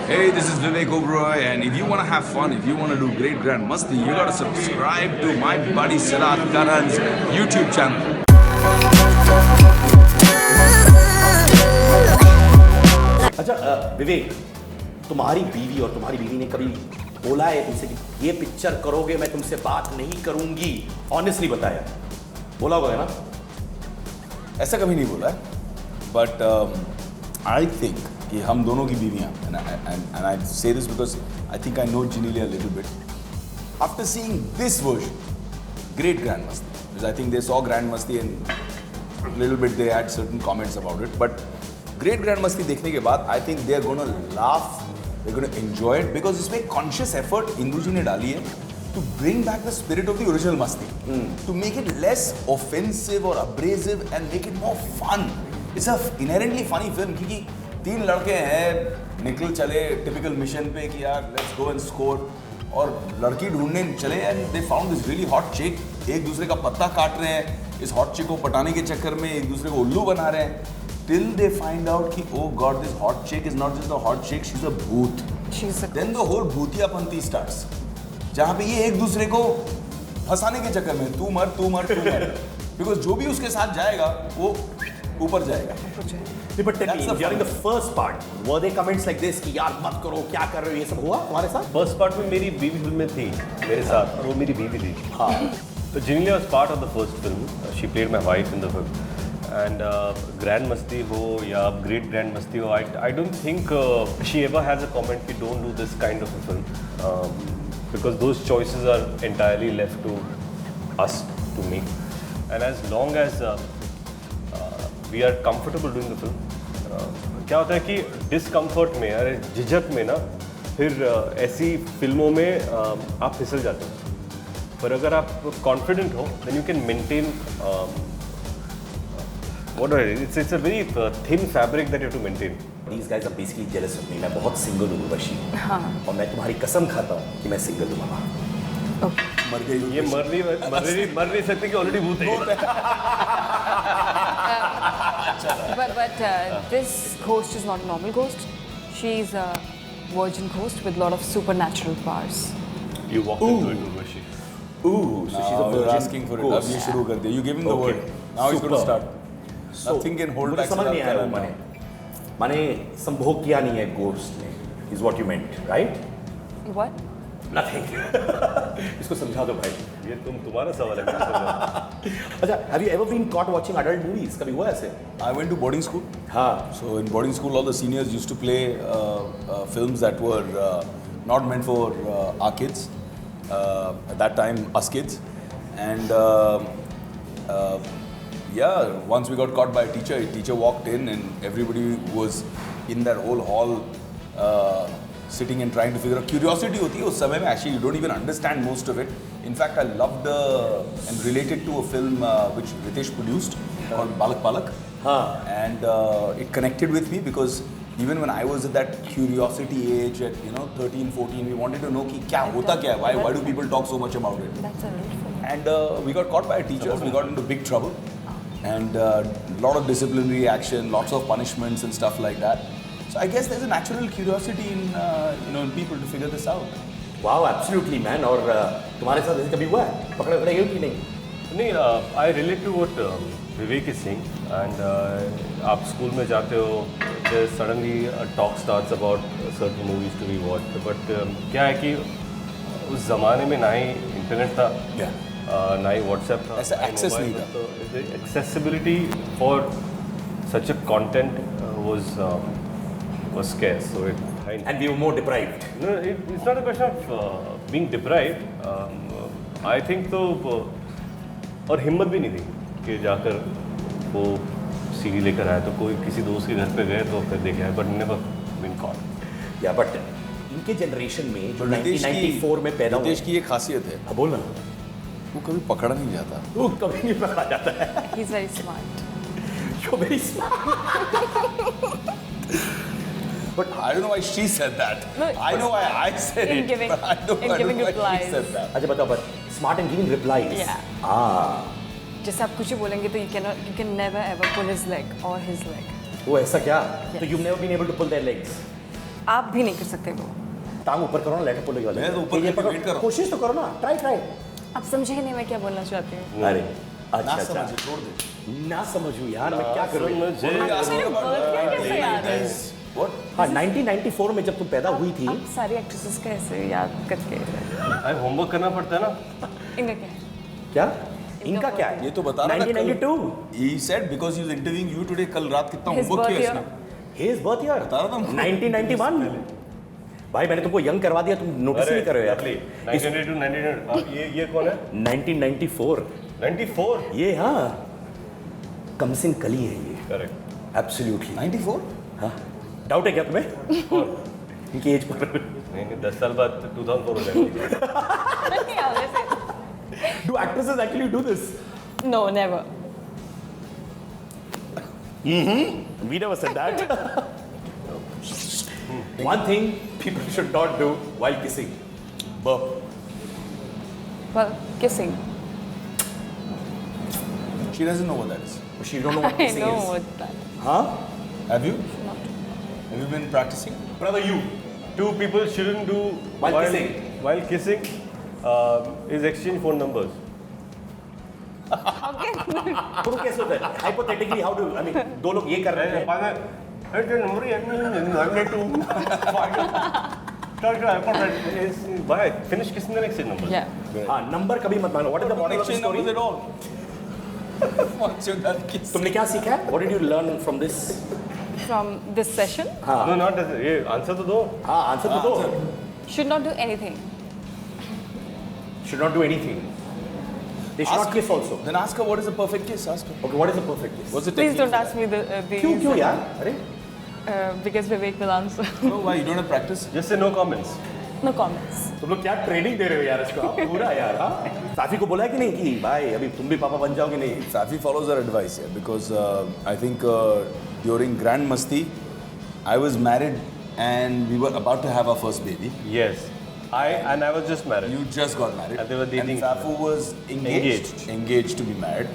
Hey, this is Vivek Oberoi, and if you want to have fun, if you want to do great grand masti, you got to subscribe to my buddy Siddharth Karan's YouTube channel. अच्छा विवेक, तुम्हारी बीवी और तुम्हारी बीवी ने कभी बोला है तुमसे कि ये पिक्चर करोगे मैं तुमसे बात नहीं करूंगी? ऑनेस्टली बताया, बोला होगा ना? ऐसा कभी नहीं बोला है, बट आई थिंक कि हम दोनों की बीवियाँ, and I say this because I think I know Ginny a little bit. After seeing this version, great Grand Masti, because I think they saw Grand Masti and a little bit they had certain comments about it, but great Grand Masti देखने के बाद I think they are going to laugh, they're going to enjoy it because इसमें conscious effort Indu जी ने डाली है to bring back the spirit of the original Masti, to make it less offensive or abrasive and make it more fun. It's a inherently funny film क्योंकि तीन लड़के हैं, निकल चले टिपिकल मिशन पे कि यार लेट्स गो एंड स्कोर, और लड़की ढूंढने चले and they found this really hot चिक, एक दूसरे का पत्ता काट रहे हैं, इस हॉट चिक को पटाने के चक्कर में एक दूसरे को उल्लू बना रहे हैं, टिल दे फाइंड आउट कि ओ गॉड दिस हॉट चिक is not just a hot चिक, शी इज अ भूत. देन द होल भूतियापंती स्टार्ट्स, जहाँ पे ये एक दूसरे को फंसाने के चक्कर में तू मर तू मर तू मर, बिकॉज जो भी उसके साथ जाएगा वो ऊपर जाएगा. But tell me, during the first part, were there comments like this कि यार मत करो, क्या कर रहे हो, ये सब हुआ तुम्हारे साथ? फर्स्ट पार्ट में मेरी बीवी फिल्म में थी मेरे साथ, और वो मेरी बीवी थी. हाँ. तो Genelia was part of the first film, she played my wife in the film. And Grand Masti हो या ग्रेट ग्रैंड मस्ती हो, I don't think she ever has a comment कि don't do this kind of a film, because those choices are entirely left to us to make. And as long as we are comfortable doing the film, क्या होता है कि discomfort में, अरे झिझक में ना, फिर ऐसी फिल्मों में आप फिसल जाते हो. पर अगर आप कॉन्फिडेंट हो then you can maintain what it's a very thin fabric that you have to maintain. These guys are basically jealous of me. मैं बहुत सिंगल हूँ वशी. हाँ. और मैं तुम्हारी कसम खाता हूँ कि मैं सिंगल हूँ मामा. मर गई ये मर नहीं सकते कि ऑलरेडी भूत है. But this ghost is not a normal ghost. She's a virgin ghost with a lot of supernatural powers. You walked into it, Urvashi. Ooh, so she's a virgin asking for it. ghost. अब ये शुरू कर दे. You give him the Okay. word. Now he's going to start. Nothing can hold मुझे back. समझ नहीं आया वो माने संभोग किया नहीं है ghost ने, is what you meant, right? What? Nothing. इसको समझा दो भाई. ये तुम्हारा सवाल है. अच्छा, have you ever been caught watching adult movies? कभी हुआ ऐसे? I went to boarding school. हाँ. So in boarding school, all the seniors used to play films that were not meant for our kids. At that time, us kids. And yeah, once we got caught by a teacher walked in and everybody was in that whole hall sitting and trying to figure out. Curiosity होती है उस समय में, actually you don't even understand most of it. In fact, I loved and related to a film which Ritesh produced called Balak Palak. And it connected with me because even when I was at that curiosity age at 13, 14, we wanted to know कि क्या होता क्या है, why do people talk so much about it? That's a little funny. And we got caught by teachers, we got into big trouble, and a lot of disciplinary action, lots of punishments and stuff like that. So I guess there's a natural curiosity in people to figure this out. Wow, absolutely man. और तुम्हारे साथ ऐसे कभी हुआ है? पकड़े गए हो कि नहीं? नहीं, I relate to what Vivek is saying. And आप स्कूल में जाते हो, there suddenly talk starts about certain movies to be watched. But क्या है कि उस ज़माने में ना ही इंटरनेट था, ना ही व्हाट्सएप था, ऐसा एक्सेस नहीं था. तो accessibility for such a content was scarce, so it. And we were more deprived. No, it's not a question of being deprived. I think तो और हिम्मत भी नहीं थी कि जाकर वो सीडी लेकर आए. तो कोई किसी दोस्त के घर पे गए तो फिर देखे, but never been caught. Yeah, but इनके जनरेशन में जो 1994 में पैदा हुए, रितेश की एक खासियत है, बोल ना, वो कभी पकड़ा नहीं जाता. वो कभी नहीं पकड़ा जाता है. He's very smart. You're very smart. But I don't know why she said that. No, I know why I said in it, giving- but I don't in know giving why replies. she said that. अच्छा बताओ, but smart and giving replies. Yeah. जैसे आप कुछ भी बोलेंगे तो you can never ever pull his leg or his leg. वो ऐसा क्या? Yes. So you've never been able to pull their legs. आप भी नहीं कर सकते वो। टांग ऊपर करो ना, लेटर पुल वाले। मैं तो ऊपर ये करके पकड़ो, वेट कर रहा हूँ। कोशिश तो करो ना, ट्राई। आप समझे नहीं मैं क्या बोलना चाहती हूँ। अरे ना अच्छा समझ छोड़ दे। ना समझू यार, मैं क्या करूँ। मुझे मेरा birthday कैसे याद है? What? हाँ 1994 में जब तुम पैदा हुई थी। आप सारी एक्ट्रेसेस का ऐसे याद करके। होमवर्क करना पड़ता है ना। इनका क्या है? क्या इनका क्या है? ये तो बता रहा था 1992 He said because he was interviewing you today. कल रात कितना His homework किया birth इसने? his birth year बता रहा था मैं। 1991। भाई मैंने तुमको यंग करवा दिया, तुम नोटिस नहीं कर रहे हो यार। 1992 1992 ये कौन है? 1994 94 ये, हाँ कमसिन कली है ये, करेक्ट। एब्सोल्युटली। 94? हाँ डाउट है क्या तुम्हें इनकी एज पर? नहीं 10 साल बाद 2004 हो जाएगा। नहीं, obviously. Do actresses actually do this? No, never. We never said that. One thing people should not do while kissing. Burp. Well, kissing. She doesn't know what that is. She don't know what I kissing know is. what that. Huh? Have you? Not. Have you been practicing? Brother, you. Two people shouldn't do While kissing. While kissing is exchange phone numbers. Okay. तो कैसे होता है? Hypothetically, how do I mean? दो लोग ये कर रहे हैं। Why? Finish kissing the exchange number. Yeah. हाँ नंबर कभी मत मांगना। What is the moral of the Exchange story? numbers at all. What's your that kiss? तुमने क्या सीखा है? What did you learn from this? From this session, No, not this. ये answer तो दो. हाँ आंसर तो दो। should not do anything. Should not do anything. They should not kiss also. Then ask her what is the perfect kiss. Ask her. Okay, what is the perfect kiss? What's the Please technique don't for ask me these. क्यों यार? अरे Because Vivek will answer. that? No, why? You don't have practice? Just say no comments. No comments. तुम लोग क्या training दे रहे हो यार इसको? पूरा यार हाँ? साफी को बोला है कि नहीं कि भाई अभी तुम भी पापा बन जाओगे नहीं? Safi follows our advice here because I think during Grand Masti, I was married and we were about to have our first baby. Yes. I was just married. You just got married. And they were dating. And Fafu was engaged to be married.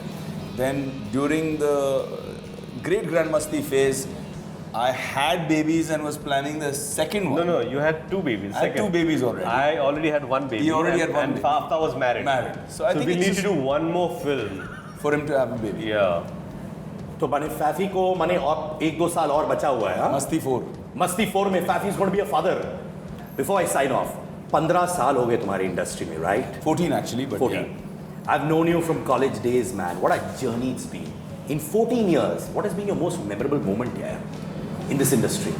Then during the great Grand Masti phase, I had babies and was planning the second one. No, you had two babies. I had two babies already. I already had one baby. He already and, had one and baby. Fafta was married. So I think we it's need to just do one more film. for him to have a baby. Yeah. तो माने फैफी को माने और 1-2 साल और बचा हुआ है हाँ? Masti 4. मस्ती 4 में फैफी is going to be a father. Before I sign off, 15 साल हो गए तुम्हारी इंडस्ट्री में, right? 14 actually, but 14. yeah. I've known you from college days, man. What a journey it's been. In 14 years, what has been your most memorable moment here in this industry?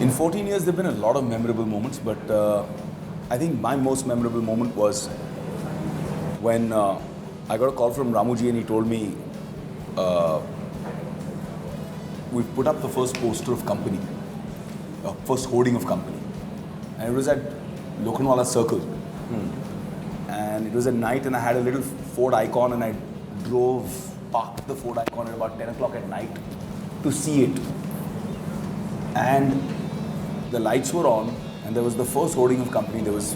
In 14 years, there have been a lot of memorable moments, but I think my most memorable moment was when I got a call from Ramuji and he told me we've put up the first poster of company, first hoarding of company, and it was at Lokhandwala Circle. And it was at night, and I had a little Ford Icon, and I parked the Ford Icon at about 10 o'clock at night to see it. And the lights were on, and there was the first hoarding of company. There was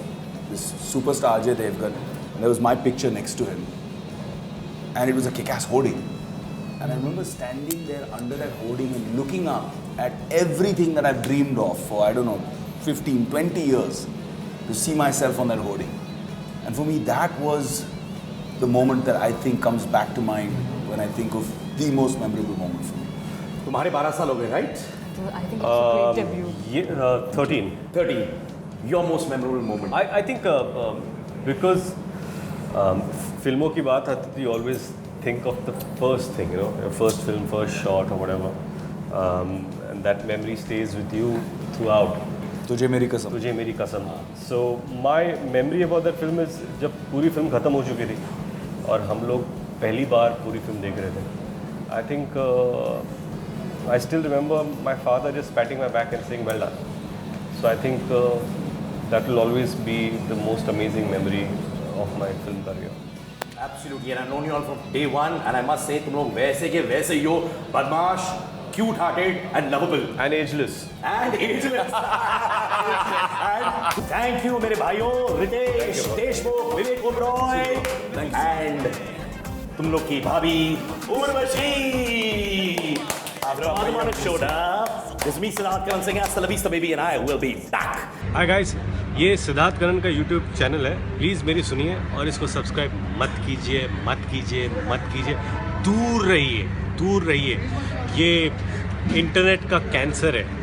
this superstar Ajay Devgan, and there was my picture next to him. And it was a kick-ass hoarding. And I remember standing there under that hoarding and looking up at everything that I've dreamed of for, I don't know, 15, 20 years to see myself on that hoarding. And for me, that was the moment that I think comes back to mind when I think of the most memorable moment for me. तुम्हारे 12 साल हो गए, right? I think it's a great debut. Yeah, 13. 13. Your most memorable moment. I think because फिल्मों की बात आती थी, you always think of the first thing, you know, your first film, first shot or whatever. And that memory stays with you throughout. तुझे मेरी कसम. तुझे मेरी कसम. So my memory about that film is जब पूरी फिल्म ख़त्म हो चुकी थी और हम लोग पहली बार पूरी फिल्म देख रहे थे. I think I still remember my father just patting my back and saying well done. So I think that will always be the most amazing memory of my film career. Absolutely, and I've known you all from day one, and I must say तुम लोग वैसे के वैसे ही हो, बदमाश, cute-hearted and lovable. And ageless. And ageless. And thank you मेरे भाइयों, Ritesh Deshmukh, Vivek Oberoi, and तुम लोग की भाभी Urvashi. Showed up. This is me, Siddharth Karan saying hasta la vista baby, and I will be back. Hi guys, ये सिद्धार्थ करण का यूट्यूब चैनल है, please मेरी सुनिए और इसको सब्सक्राइब मत कीजिए, मत कीजिए, मत कीजिए, दूर रहिए, दूर रहिए। ये इंटरनेट का कैंसर है।